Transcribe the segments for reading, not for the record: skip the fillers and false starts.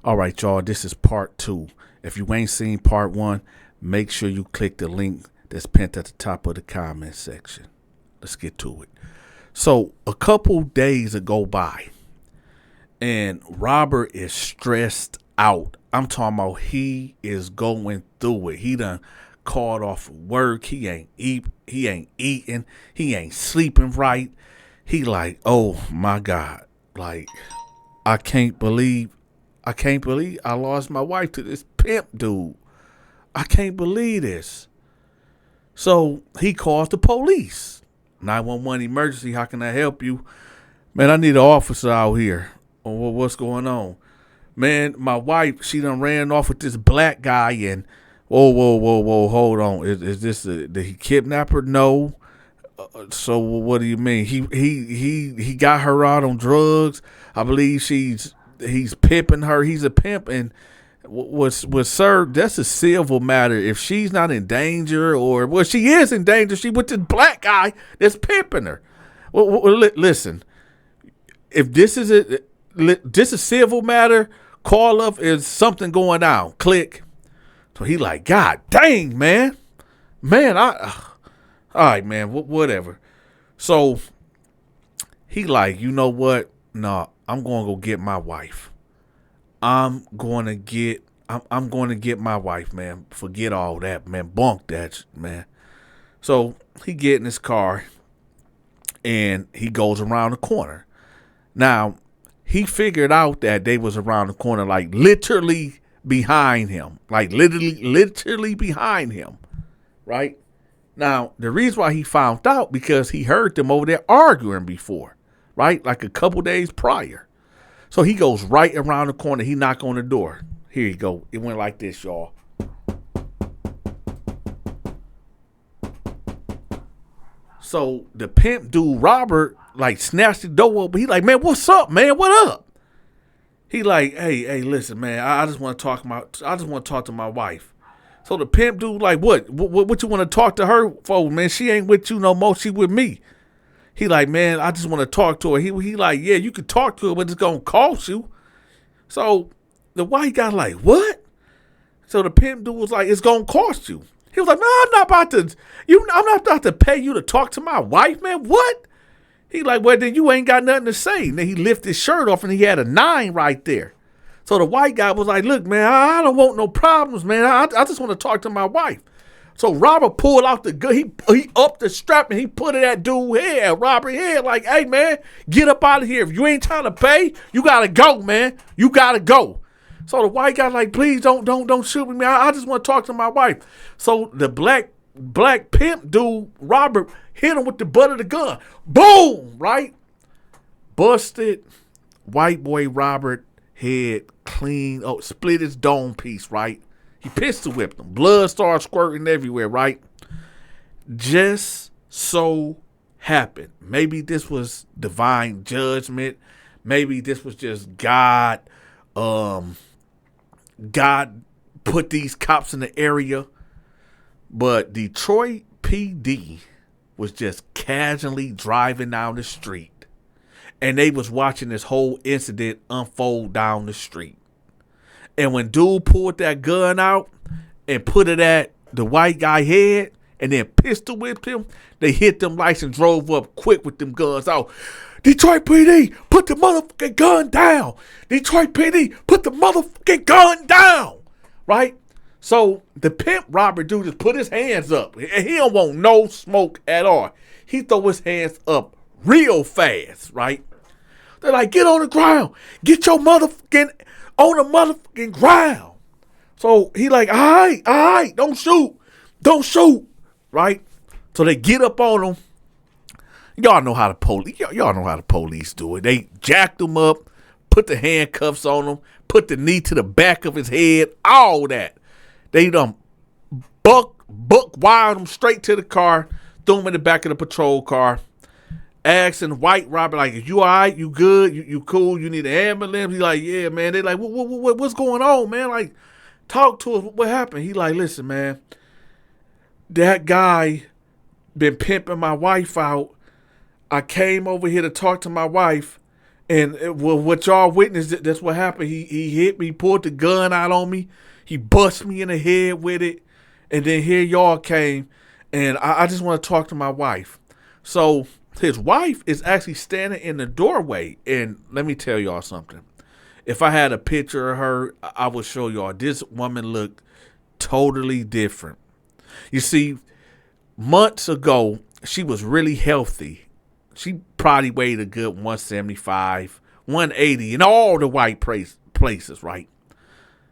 All right, y'all, this is part two. If you ain't seen part one, make sure you click the link that's pinned at the top of the comment section. Let's get to it. So, a couple days go by, and Robert is stressed out. I'm talking about he is going through it. He done called off work. He ain't eating. He ain't sleeping right. He like, oh my God. Like, I can't believe I lost my wife to this pimp dude. I can't believe this. So he calls the police. 911 emergency. How can I help you? Man, I need an officer out here. Oh, what's going on? Man, my wife, she done ran off with this black guy and whoa, hold on. Is this did he kidnap her? No. So what do you mean? He got her out on drugs. I believe he's pimping her. He's a pimp, and was served. That's a civil matter. If she's not in danger, or well, she is in danger. She with this black guy that's pimping her. Listen, if this is a civil matter, call up is something going down. Click. So he like, God dang, man, all right, man, whatever. So he like, you know what? No, I'm going to go get my wife. I'm going to get my wife, man. Forget all that, man. Bunk that, man. So he get in his car and he goes around the corner. Now, he figured out that they was around the corner, like literally behind him. Like literally behind him. Right? Now, the reason why he found out, because he heard them over there arguing before, right? Like a couple days prior. So he goes right around the corner. He knock on the door. Here you go. It went like this, y'all. So the pimp dude, Robert, like snatched the door up. He like, man, what's up, man? What up? He like, hey, listen, man. I just want to talk to my wife. So the pimp dude like, what you want to talk to her for, man? She ain't with you no more. She with me. He like, man, I just want to talk to her. He like, yeah, you can talk to her, but it's going to cost you. So the white guy like, what? So the pimp dude was like, it's going to cost you. He was like, man, I'm not about to pay you to talk to my wife, man. What? He like, well, then you ain't got nothing to say. And then he lifted his shirt off and he had a 9 right there. So the white guy was like, look, man, I don't want no problems, man. I just want to talk to my wife. So Robert pulled out the gun. He upped the strap and he put it at dude's head, Robert head, like, hey, man, get up out of here. If you ain't trying to pay, you got to go, man. You got to go. So the white guy like, please don't shoot me. I just want to talk to my wife. So the black pimp dude, Robert, hit him with the butt of the gun. Boom, right? Busted. White boy Robert head clean. Oh, split his dome piece, right? He pistol whipped him. Blood started squirting everywhere, right? Just so happened. Maybe this was divine judgment. Maybe this was just God. God put these cops in the area. But Detroit PD was just casually driving down the street. And they was watching this whole incident unfold down the street. And when dude pulled that gun out and put it at the white guy head and then pistol whipped him, they hit them lights and drove up quick with them guns out. Detroit PD, put the motherfucking gun down. Detroit PD, put the motherfucking gun down. Right? So the pimp Robert dude just put his hands up. And he don't want no smoke at all. He throw his hands up real fast, right? They're like, get on the ground. Get your motherfucking on the motherfucking ground. So he like, all right, don't shoot, right? So they get up on him. Y'all know how the police do it. They jacked him up, put the handcuffs on him, put the knee to the back of his head, all that. They done buck wired him straight to the car, threw him in the back of the patrol car. Asking white Robert, like, you all right? You good? You cool? You need an ambulance? He like, yeah, man. They like, what's going on, man? Like, talk to us. What happened? He like, listen, man. That guy been pimping my wife out. I came over here to talk to my wife, And what y'all witnessed, that's what happened. He hit me, pulled the gun out on me. He bust me in the head with it. And then here y'all came. And I just want to talk to my wife. So his wife is actually standing in the doorway. And let me tell y'all something. If I had a picture of her, I would show y'all. This woman looked totally different. You see, months ago, she was really healthy. She probably weighed a good 175, 180 in all the white places, right?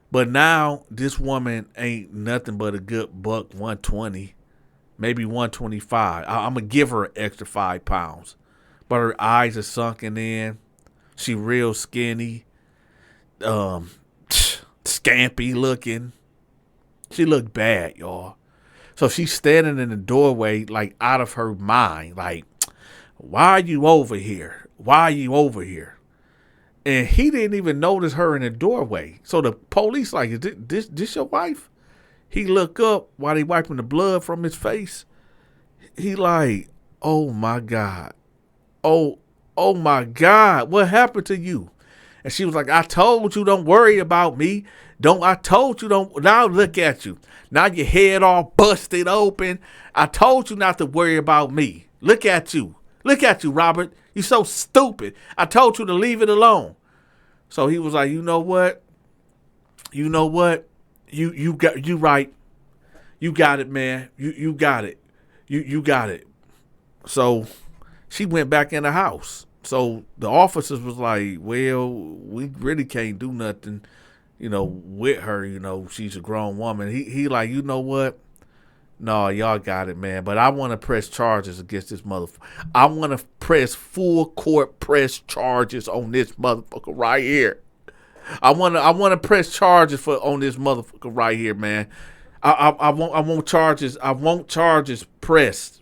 But now this woman ain't nothing but a good buck 120, maybe 125. I'm going to give her an extra 5 pounds. But her eyes are sunken in. She real skinny, scampy looking. She looked bad, y'all. So she's standing in the doorway like out of her mind, like, why are you over here? Why are you over here? And he didn't even notice her in the doorway. So the police like, is this your wife? He look up while he wiping the blood from his face. He like, oh my God. Oh my God. What happened to you? And she was like, I told you don't worry about me. I told you don't. Now look at you. Now your head all busted open. I told you not to worry about me. Look at you. Look at you, Robert. You so stupid. I told you to leave it alone. So he was like, you know what? You know what? You right. You got it, man. You got it. You got it. So she went back in the house. So the officers was like, well, we really can't do nothing, with her. She's a grown woman. He like, you know what? No, y'all got it, man. But I want to press charges against this motherfucker. I want to press full court press charges on this motherfucker right here. I want to press charges on this motherfucker right here, man. I want charges. I want charges pressed.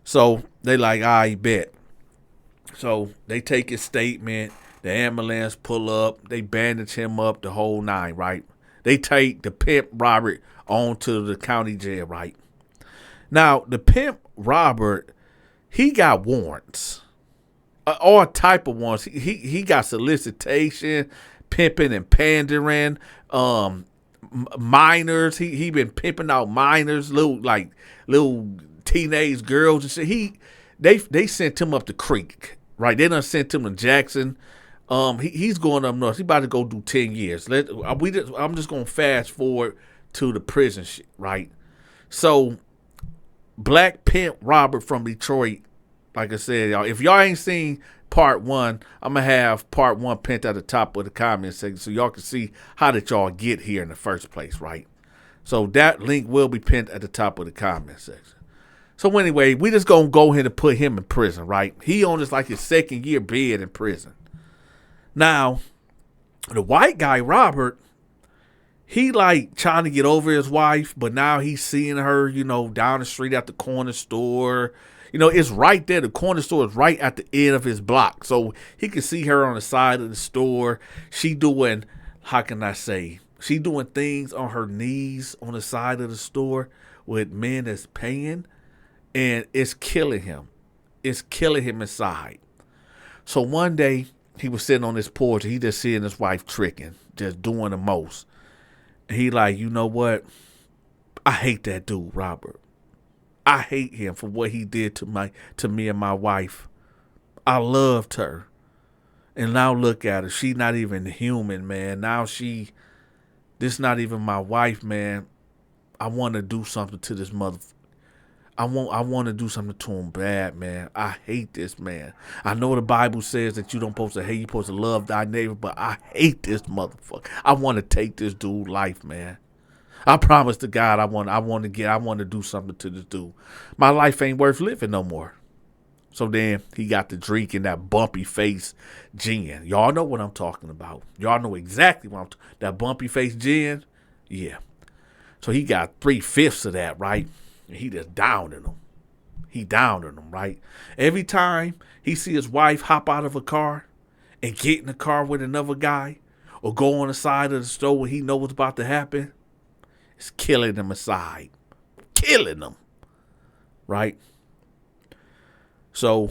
So they like, I bet. So they take his statement. The ambulance pull up. They bandage him up, the whole nine, right? They take the Pimp Robert on to the county jail, right? Now, the Pimp Robert, he got warrants. All type of warrants. He got solicitation, pimping and pandering, minors. He been pimping out minors, little teenage girls and shit. They sent him up the creek, right? They done sent him to Jackson. He's going up north. He about to go do 10 years. I'm just gonna fast forward to the prison shit, right? So, Black Pimp Robert from Detroit, like I said, y'all, if y'all ain't seen part 1, I'm gonna have part 1 pinned at the top of the comment section so y'all can see how did y'all get here in the first place, right? So that link will be pinned at the top of the comment section. So anyway, we just gonna go ahead and put him in prison, right? He on his like his second year bid in prison. Now, the white guy, Robert, he like trying to get over his wife, but now he's seeing her, down the street at the corner store. It's right there. The corner store is right at the end of his block. So he can see her on the side of the store. She doing, how can I say? She doing things on her knees on the side of the store with men that's paying. And it's killing him. It's killing him inside. So one day, he was sitting on his porch. And he just seeing his wife tricking, just doing the most. And he like, you know what? I hate that dude, Robert. I hate him for what he did to me and my wife. I loved her. And now look at her. She not even human, man. Now this not even my wife, man. I want to do something to this motherfucker. I want to do something to him bad, man. I hate this, man. I know the Bible says that you don't supposed to hate, you're supposed to love thy neighbor, but I hate this motherfucker. I want to take this dude life, man. I promise to God I want to do something to this dude. My life ain't worth living no more. So then he got to drinking that bumpy face gin. Y'all know what I'm talking about. Y'all know exactly what that bumpy face gin. Yeah. So he got 3/5 of that, right? And he just downing them. He downing them, right? Every time he see his wife hop out of a car and get in the car with another guy or go on the side of the store when he know what's about to happen, it's killing him inside. Killing him. Right? So,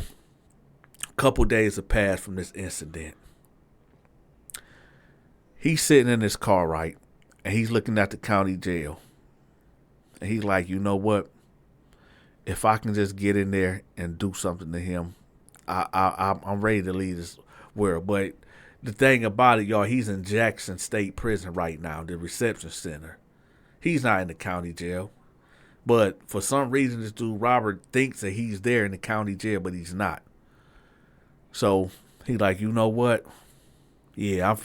Couple days have passed from this incident. He's sitting in his car, right? And he's looking at the county jail. And he's like, you know what? If I can just get in there and do something to him, I'm ready to leave this world. But the thing about it, y'all, he's in Jackson State Prison right now, the reception center. He's not in the county jail. But for some reason, this dude, Robert, thinks that he's there in the county jail, but he's not. So he's like, you know what? Yeah,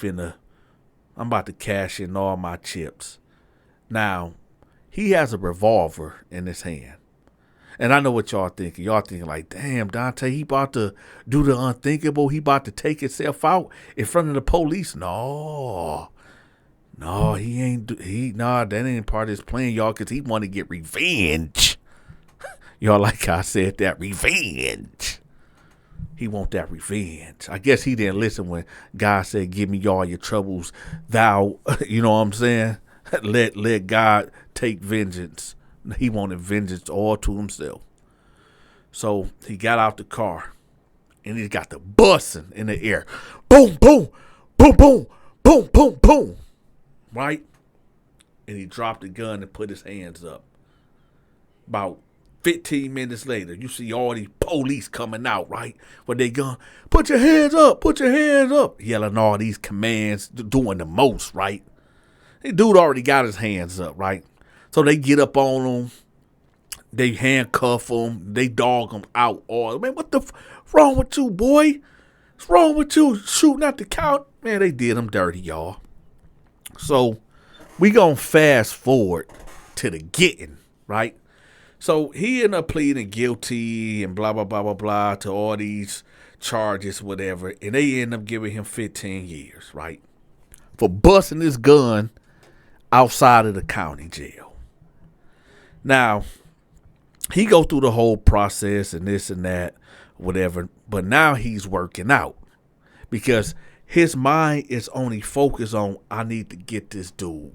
I'm about to cash in all my chips. Now, he has a revolver in his hand. And I know what y'all thinking. Y'all thinking like, damn, Donta, he about to do the unthinkable. He about to take himself out in front of the police. No, he ain't. That ain't part of his plan, y'all, because he want to get revenge. Y'all like how I said that, revenge. He want that revenge. I guess he didn't listen when God said, give me all your troubles, thou, you know what I'm saying? Let God take vengeance. He wanted vengeance all to himself. So he got out the car and he got the busting in the air. Boom, boom, boom, boom, boom, boom, boom. Right? And he dropped the gun and put his hands up. About 15 minutes later, you see all these police coming out, right? With their gun, put your hands up, put your hands up. Yelling all these commands, doing the most, right? The dude already got his hands up, right? So they get up on him, they handcuff him, they dog him out. All man, what the wrong with you, boy? What's wrong with you shooting at the count? Man, they did him dirty, y'all. So we gonna fast forward to the getting, right? So he ended up pleading guilty and blah, blah, blah, blah, blah to all these charges, whatever. And they end up giving him 15 years, right? For busting his gun outside of the county jail. Now, he go through the whole process and this and that, whatever. But now he's working out because his mind is only focused on, I need to get this dude.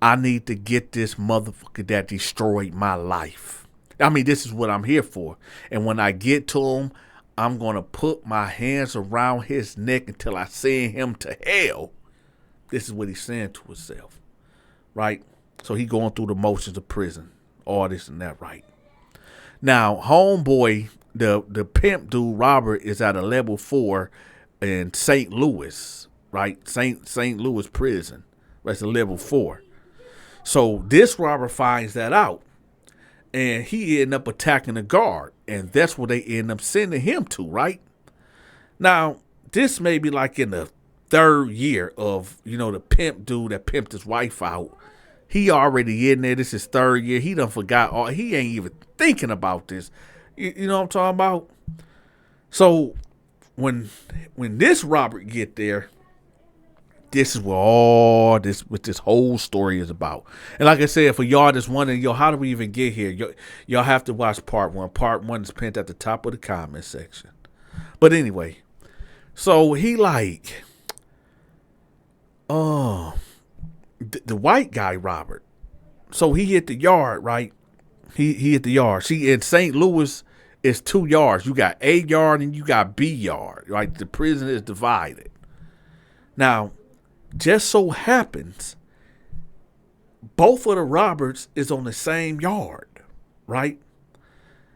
I need to get this motherfucker that destroyed my life. I mean, this is what I'm here for. And when I get to him, I'm going to put my hands around his neck until I send him to hell. This is what he's saying to himself, right? So he going through the motions of prison, all this and that, right? Now, homeboy, the pimp dude, Robert, is at a level 4 in St. Louis, right? St. Louis prison. That's a level 4. So this Robert finds that out, and he end up attacking the guard, and that's what they end up sending him to, right? Now, this may be like in the 3rd year of, the pimp dude that pimped his wife out. He already in there. This is 3rd year. He done forgot. He ain't even thinking about this. You know what I'm talking about? So when this Robert get there, this is what all this whole story is about. And like I said, for y'all that's wondering, how do we even get here? Y'all have to watch part 1. Part 1 is pinned at the top of the comment section. But anyway, so he like, the white guy, Robert. So he hit the yard, right? He hit the yard. See, in St. Louis, it's 2 yards. You got A yard and you got B yard, right? The prison is divided. Now, just so happens, both of the Roberts is on the same yard, right?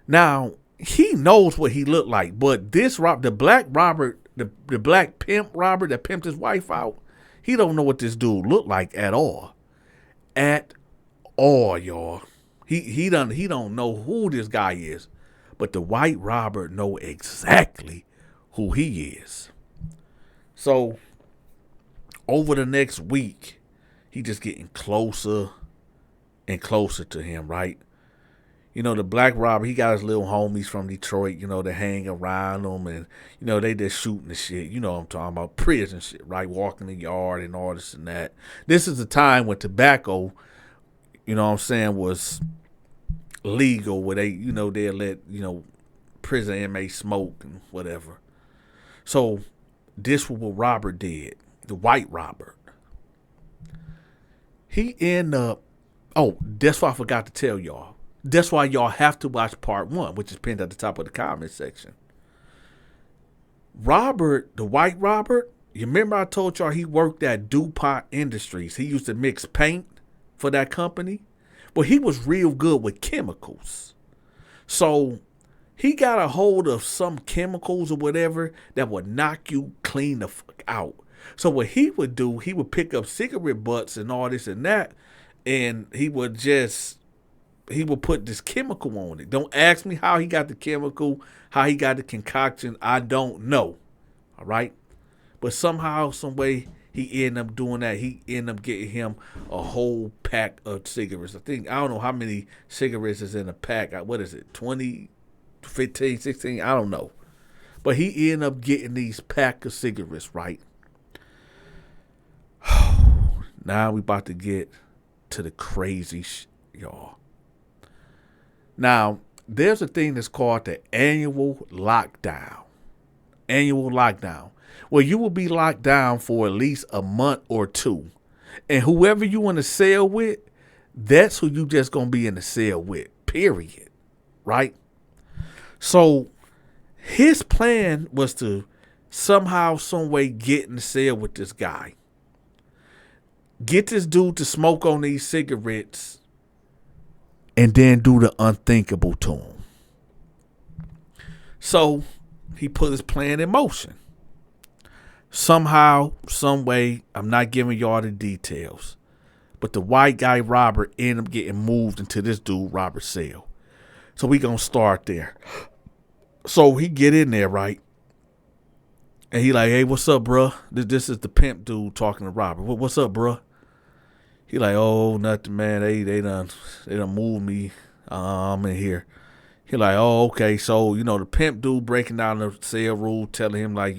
Now, he knows what he looked like, but the black Robert, the black pimp Robert that pimped his wife out, he don't know what this dude looked like at all. At all, y'all. He don't know who this guy is. But the white Robert know exactly who he is. So over the next week, he just getting closer and closer to him, right? The black Robert, he got his little homies from Detroit, to hang around him. And, they just shooting the shit. You know what I'm talking about. Prison shit, right? Walking the yard and all this and that. This is the time when tobacco, was legal, where they, they let, prison inmates smoke and whatever. So this was what Robert did. The white Robert. He ended up, that's what I forgot to tell y'all. That's why y'all have to watch part 1, which is pinned at the top of the comment section. Robert, the white Robert, you remember I told y'all he worked at DuPont Industries. He used to mix paint for that company. Well, he was real good with chemicals. So he got a hold of some chemicals or whatever that would knock you clean the fuck out. So what he would do, he would pick up cigarette butts and all this and that, and he would put this chemical on it. Don't ask me how he got the chemical, how he got the concoction. I don't know. All right. But somehow, some way, he ended up doing that. He ended up getting him a whole pack of cigarettes. I don't know how many cigarettes is in a pack. What is it? 20, 15, 16? I don't know. But he ended up getting these pack of cigarettes, right? Now we about to get to the crazy y'all. Now, there's a thing that's called the annual lockdown. Annual lockdown. Well, you will be locked down for at least a month or two. And whoever you in a cell with, that's who you just going to be in the cell with, period. Right? So, his plan was to somehow, some way get in the cell with this guy. Get this dude to smoke on these cigarettes and then do the unthinkable to him. So he put his plan in motion. Somehow, some way, I'm not giving y'all the details, but the white guy Robert ended up getting moved into this dude Robert's cell. So we gonna start there. So he get in there, right? And he like, hey, what's up, bruh? This is the pimp dude talking to Robert. What's up, bruh? He like, oh, nothing, man. They done moved me. I'm in here. He like, oh, okay. So, the pimp dude breaking down the cell rule, telling him like,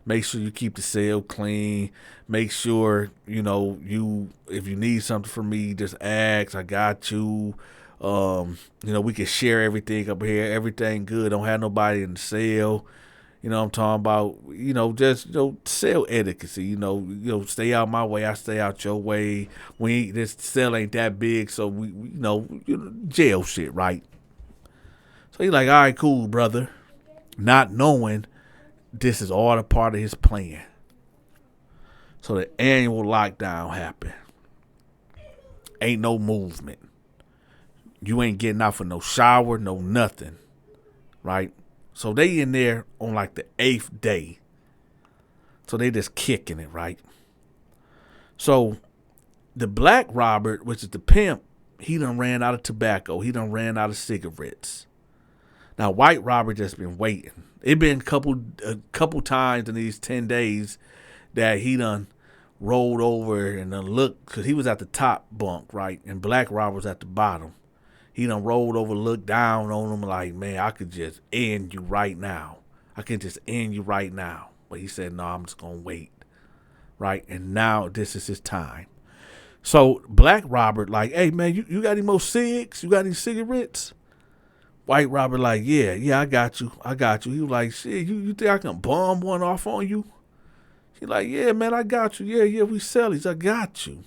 make sure you keep the cell clean. Make sure, if you need something from me, just ask. I got you. We can share everything up here. Everything good. Don't have nobody in the cell. You know what I'm talking about? Just cell etiquette. Stay out my way. I stay out your way. This cell ain't that big, so we jail shit, right? So he's like, all right, cool, brother. Not knowing this is all a part of his plan. So the annual lockdown happened. Ain't no movement. You ain't getting out for no shower, no nothing, right? So they in there on like the 8th day. So they just kicking it, right? So the black Robert, which is the pimp, he done ran out of tobacco. He done ran out of cigarettes. Now white Robert just been waiting. It been a couple times in these 10 days that he done rolled over and done looked, because he was at the top bunk, right? And black Robert was at the bottom. He done rolled over, looked down on him like, man, I could just end you right now. I can just end you right now. But he said, no, I'm just going to wait. Right? And now this is his time. So black Robert like, hey, man, you got any more cigs? You got any cigarettes? White Robert like, yeah, I got you. He was like, shit, you think I can bomb one off on you? He like, yeah, man, I got you. Yeah, we sell these. I got you.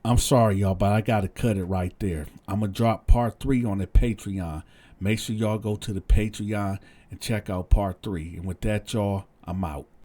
I'm sorry, y'all, but I got to cut it right there. I'm going to drop part 3 on the Patreon. Make sure y'all go to the Patreon and check out part 3. And with that, y'all, I'm out.